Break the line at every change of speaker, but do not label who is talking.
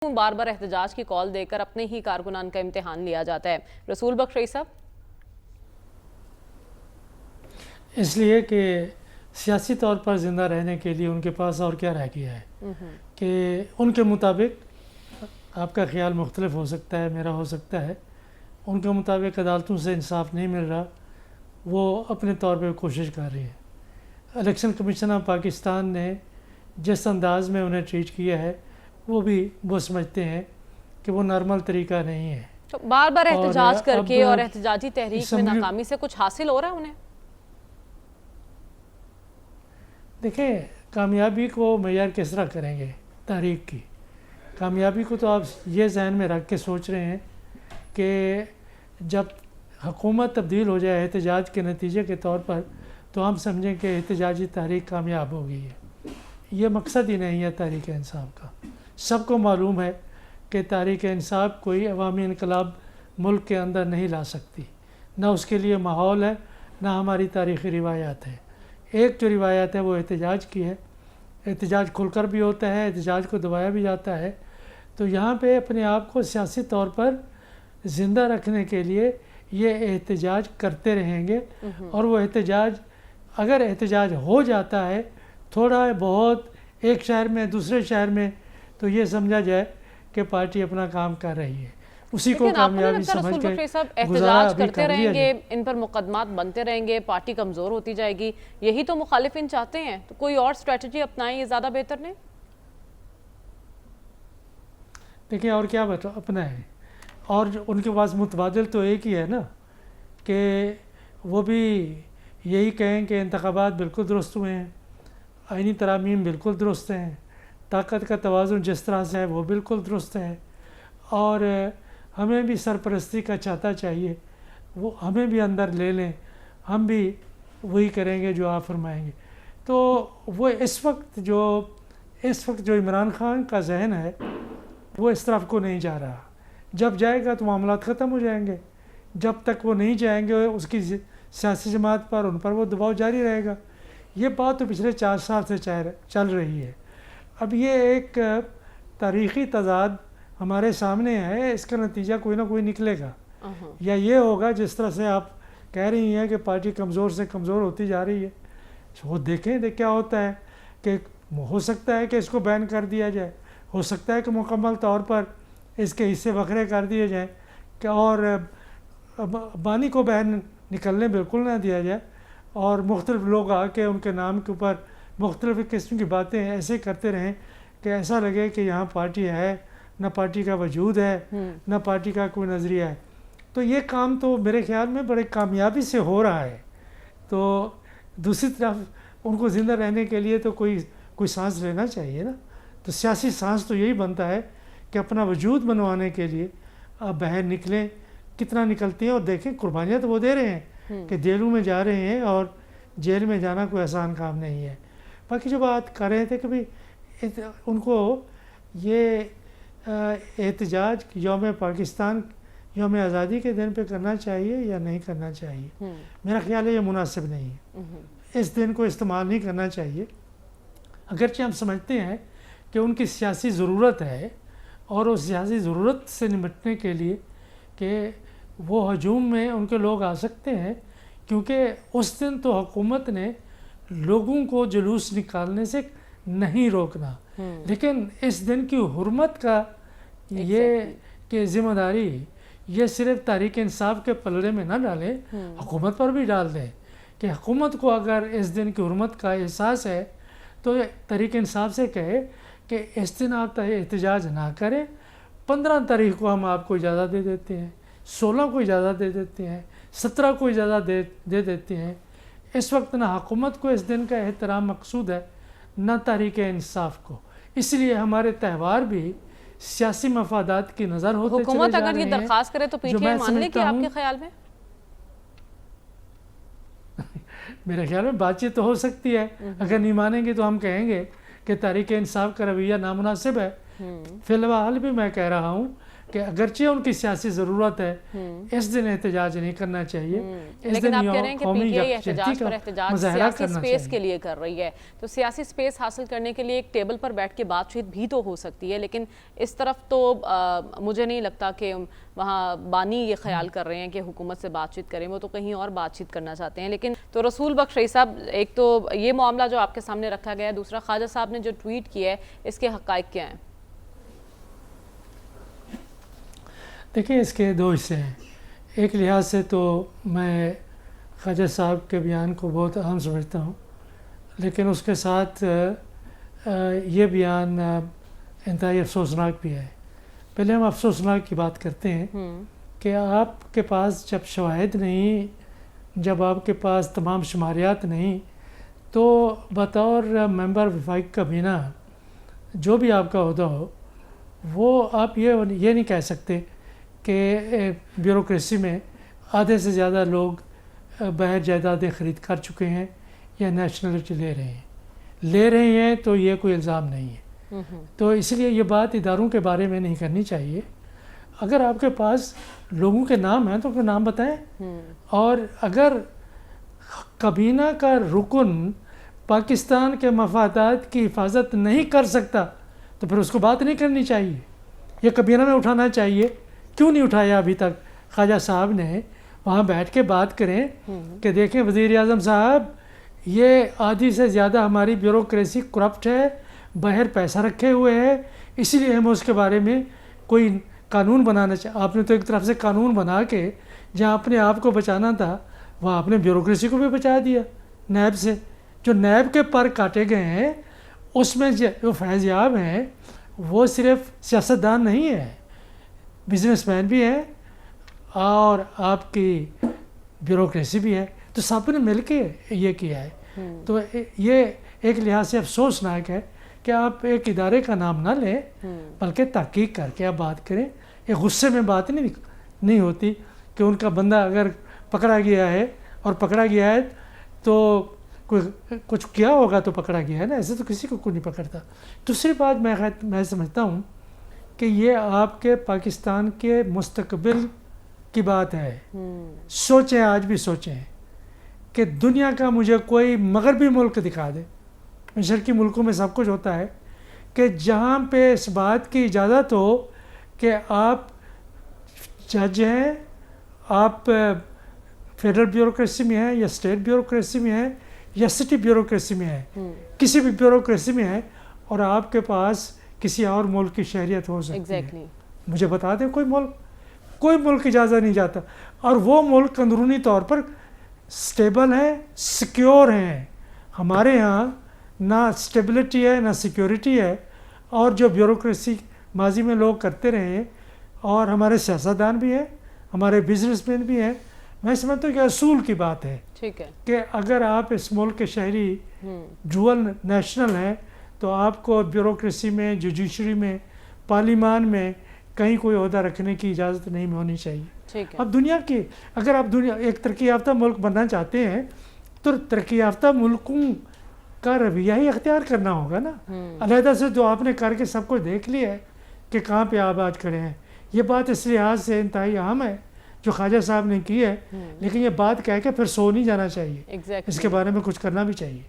بار بار احتجاج کی کال دے کر اپنے ہی کارکنان کا امتحان لیا جاتا ہے۔ رسول بخش رئی صاحب،
اس لیے کہ سیاسی طور پر زندہ رہنے کے لیے ان کے پاس اور کیا رہ گیا ہے کہ ان کے مطابق آپ کا خیال مختلف ہو سکتا ہے، میرا ہو سکتا ہے، ان کے مطابق عدالتوں سے انصاف نہیں مل رہا، وہ اپنے طور پہ کوشش کر رہی ہے۔ الیکشن کمیشن آف پاکستان نے جس انداز میں انہیں ٹریٹ کیا ہے وہ سمجھتے ہیں کہ وہ نارمل طریقہ نہیں ہے۔
تو بار بار احتجاج کر کے اور
اب
احتجاجی تحریک میں ناکامی سے کچھ حاصل ہو رہا ہے انہیں؟
دیکھیں، کامیابی کو معیار کس طرح کریں گے تحریک کی؟ کامیابی کو تو آپ یہ ذہن میں رکھ کے سوچ رہے ہیں کہ جب حکومت تبدیل ہو جائے احتجاج کے نتیجے کے طور پر تو ہم سمجھیں کہ احتجاجی تحریک کامیاب ہو گئی ہے۔ یہ مقصد ہی نہیں ہے تحریک انصاف کا۔ سب کو معلوم ہے کہ تحریک انصاف کوئی عوامی انقلاب ملک کے اندر نہیں لا سکتی، نہ اس کے لیے ماحول ہے، نہ ہماری تاریخی روایات ہے۔ ایک جو روایت ہے وہ احتجاج کی ہے، احتجاج کھل کر بھی ہوتا ہے، احتجاج کو دبایا بھی جاتا ہے۔ تو یہاں پہ اپنے آپ کو سیاسی طور پر زندہ رکھنے کے لیے یہ احتجاج کرتے رہیں گے، اور وہ احتجاج اگر احتجاج ہو جاتا ہے تھوڑا بہت ایک شہر میں دوسرے شہر میں تو یہ سمجھا جائے کہ پارٹی اپنا کام کر رہی ہے، اسی کو کامیابی سمجھ کے
احتجاج کرتے رہیں گے، ان پر مقدمات بنتے رہیں گے، پارٹی کمزور ہوتی جائے گی، یہی تو مخالفین چاہتے ہیں۔ تو کوئی اور اسٹریٹجی اپنائیں، یہ زیادہ بہتر نہیں؟
دیکھیں اور کیا اپنا ہے، اور ان کے پاس متبادل تو ایک ہی ہے نا، کہ وہ بھی یہی کہیں کہ انتخابات بالکل درست ہوئے ہیں، آئینی ترامیم بالکل درست ہیں، طاقت کا توازن جس طرح سے ہے وہ بالکل درست ہے، اور ہمیں بھی سرپرستی کا چاہتا چاہیے، وہ ہمیں بھی اندر لے لیں، ہم بھی وہی کریں گے جو آپ فرمائیں گے۔ تو وہ اس وقت جو عمران خان کا ذہن ہے وہ اس طرف کو نہیں جا رہا۔ جب جائے گا تو معاملات ختم ہو جائیں گے، جب تک وہ نہیں جائیں گے اس کی سیاسی جماعت پر، ان پر وہ دباؤ جاری رہے گا۔ یہ بات تو پچھلے 4 سال سے چل رہی ہے۔ اب یہ ایک تاریخی تضاد ہمارے سامنے ہے، اس کا نتیجہ کوئی نہ کوئی نکلے گا، یا یہ ہوگا جس طرح سے آپ کہہ رہی ہیں کہ پارٹی کمزور سے کمزور ہوتی جا رہی ہے، وہ دیکھیں کیا ہوتا ہے، کہ ہو سکتا ہے کہ اس کو بین کر دیا جائے، ہو سکتا ہے کہ مکمل طور پر اس کے حصے وکھرے کر دیے جائیں، کہ اور بانی کو بین نکلنے بالکل نہ دیا جائے، اور مختلف لوگ آ کے ان کے نام کے اوپر مختلف قسم کی باتیں ایسے کرتے رہیں کہ ایسا لگے کہ یہاں پارٹی ہے، نہ پارٹی کا وجود ہے، نہ پارٹی کا کوئی نظریہ ہے۔ تو یہ کام تو میرے خیال میں بڑے کامیابی سے ہو رہا ہے۔ تو دوسری طرف ان کو زندہ رہنے کے لیے تو کوئی سانس لینا چاہیے نا۔ تو سیاسی سانس تو یہی بنتا ہے کہ اپنا وجود بنوانے کے لیے آپ باہر نکلیں، کتنا نکلتے ہیں، اور دیکھیں قربانیاں تو وہ دے رہے ہیں کہ جیلوں میں جا رہے ہیں، اور جیل میں جانا کوئی آسان کام نہیں ہے۔ باقی جو بات کر رہے تھے کہ بھی ان کو یہ احتجاج یوم پاکستان، یوم آزادی کے دن پہ کرنا چاہیے یا نہیں کرنا چاہیے، میرا خیال ہے یہ مناسب نہیں ہے، اس دن کو استعمال نہیں کرنا چاہیے۔ اگرچہ ہم سمجھتے ہیں کہ ان کی سیاسی ضرورت ہے، اور اس سیاسی ضرورت سے نمٹنے کے لیے کہ وہ ہجوم میں ان کے لوگ آ سکتے ہیں، کیونکہ اس دن تو حکومت نے لوگوں کو جلوس نکالنے سے نہیں روکنا، لیکن اس دن کی حرمت کا یہ کہ ذمہ داری یہ صرف تحریک انصاف کے پلڑے میں نہ ڈالیں، حکومت پر بھی ڈال دیں، کہ حکومت کو اگر اس دن کی حرمت کا احساس ہے تو تحریک انصاف سے کہے کہ اس دن آپ احتجاج نہ کریں، 15 تاریخ کو ہم آپ کو اجازت دے دیتے ہیں، 16 کو اجازت دے دیتے ہیں، 17 کو اجازت دے دیتے ہیں۔ اس وقت نہ حکومت کو اس دن کا احترام مقصود ہے، نہ تحریک انصاف کو، اس لیے ہمارے تہوار بھی سیاسی مفادات کی نظر ہوتے چلے جا رہے ہیں۔
حکومت اگر یہ درخواست کرے تو پی ٹی آئی مان لے گی آپ کے خیال میں؟
میرے خیال میں بات چیت تو ہو سکتی ہے، اگر نہیں مانیں گے تو ہم کہیں گے کہ تحریک انصاف کا رویہ نامناسب ہے۔ فی الحال بھی میں کہہ رہا ہوں کہ اگرچہ ان کی سیاسی ضرورت ہے اس دن احتجاج نہیں کرنا چاہیے،
لیکن آپ کہہ رہے ہیں کہ پی ٹی آئی احتجاج پر احتجاج سیاسی سپیس کے لیے کر رہی ہے، تو سیاسی سپیس حاصل کرنے کے لیے ایک ٹیبل پر بیٹھ کے بات چیت بھی تو ہو سکتی ہے، لیکن اس طرف تو مجھے نہیں لگتا کہ وہاں بانی یہ خیال کر رہے ہیں کہ حکومت سے بات چیت کریں، وہ تو کہیں اور بات چیت کرنا چاہتے ہیں۔ لیکن تو رسول بخش رئی صاحب، ایک تو یہ معاملہ جو آپ کے سامنے رکھا گیا ہے، دوسرا خواجہ صاحب نے جو ٹویٹ کیا ہے اس کے حقائق کیا ہیں؟
دیکھیں اس کے دو حصے ہیں۔ ایک لحاظ سے تو میں خواجہ صاحب کے بیان کو بہت اہم سمجھتا ہوں، لیکن اس کے ساتھ یہ بیان انتہائی افسوسناک بھی ہے۔ پہلے ہم افسوسناک کی بات کرتے ہیں کہ آپ کے پاس جب شواہد نہیں، جب آپ کے پاس تمام شماریات نہیں، تو بطور ممبر وفاقی کابینہ جو بھی آپ کا عہدہ ہو، وہ آپ یہ نہیں کہہ سکتے کہ بیوروکریسی میں آدھے سے زیادہ لوگ باہر جائیدادیں خرید کر چکے ہیں یا نیشنلٹی لے رہے ہیں تو یہ کوئی الزام نہیں ہے۔ تو اس لیے یہ بات اداروں کے بارے میں نہیں کرنی چاہیے۔ اگر آپ کے پاس لوگوں کے نام ہیں تو ان کے نام بتائیں، اور اگر کابینہ کا رکن پاکستان کے مفادات کی حفاظت نہیں کر سکتا تو پھر اس کو بات نہیں کرنی چاہیے، یہ کابینہ میں اٹھانا چاہیے۔ کیوں نہیں اٹھایا ابھی تک خواجہ صاحب نے؟ وہاں بیٹھ کے بات کریں کہ دیکھیں وزیر اعظم صاحب، یہ آدھی سے زیادہ ہماری بیوروکریسی کرپٹ ہے، باہر پیسہ رکھے ہوئے ہے، اسی لیے ہم اس کے بارے میں کوئی قانون بنانا آپ نے تو ایک طرف سے قانون بنا کے جہاں اپنے آپ کو بچانا تھا وہاں اپنے بیوروکریسی کو بھی بچا دیا۔ نیب سے جو نیب کے پر کاٹے گئے ہیں اس میں جو فیض یاب ہیں وہ صرف سیاستدان نہیں ہیں، بزنس مین بھی ہیں اور آپ کی بیوروکریسی بھی ہے، تو سب نے مل کے یہ کیا ہے۔ تو یہ ایک لحاظ سے افسوسناک ہے کہ آپ ایک ادارے کا نام نہ لیں بلکہ تحقیق کر کے آپ بات کریں۔ ایک غصے میں بات نہیں ہوتی کہ ان کا بندہ اگر پکڑا گیا ہے اور پکڑا گیا ہے تو کچھ کیا ہوگا تو پکڑا گیا ہے نا، ایسے تو کسی کو کوئی نہیں پکڑتا۔ دوسری بات میں سمجھتا ہوں کہ یہ آپ کے پاکستان کے مستقبل کی بات ہے۔ سوچیں، آج بھی سوچیں کہ دنیا کا مجھے کوئی مغربی ملک دکھا دے، مشرقی ملکوں میں سب کچھ ہوتا ہے، کہ جہاں پہ اس بات کی اجازت ہو کہ آپ جج ہیں، آپ فیڈرل بیوروکریسی میں ہیں یا اسٹیٹ بیوروکریسی میں ہیں یا سٹی بیوروکریسی میں ہیں، کسی بھی بیوروکریسی میں ہیں، اور آپ کے پاس کسی اور ملک کی شہریت ہو سکتی ہے۔ مجھے بتا دیں کوئی ملک اجازت نہیں جاتا، اور وہ ملک اندرونی طور پر سٹیبل ہیں، سیکیور ہیں۔ ہمارے ہاں نہ سٹیبلٹی ہے نہ سیکیورٹی ہے، اور جو بیوروکریسی ماضی میں لوگ کرتے رہے ہیں، اور ہمارے سیاستدان بھی ہیں، ہمارے بزنس مین بھی ہیں۔ میں سمجھتا ہوں کہ اصول کی بات ہے کہ اگر آپ اس ملک کے شہری ڈوئل نیشنل ہیں تو آپ کو بیوروکریسی میں، جوڈیشری میں، پارلیمان میں کہیں کوئی عہدہ رکھنے کی اجازت نہیں ہونی چاہیے۔ اب اگر آپ ایک ترقی یافتہ ملک بننا چاہتے ہیں تو ترقی یافتہ ملکوں کا رویہ ہی اختیار کرنا ہوگا نا۔ علیحدہ سے جو آپ نے کر کے سب کچھ دیکھ لیا ہے کہ کہاں پہ آپ آج کھڑے ہیں، یہ بات اس لحاظ سے انتہائی اہم ہے جو خواجہ صاحب نے کی ہے، لیکن یہ بات کہہ کے پھر سو نہیں جانا چاہیے، اس کے بارے میں کچھ کرنا بھی چاہیے۔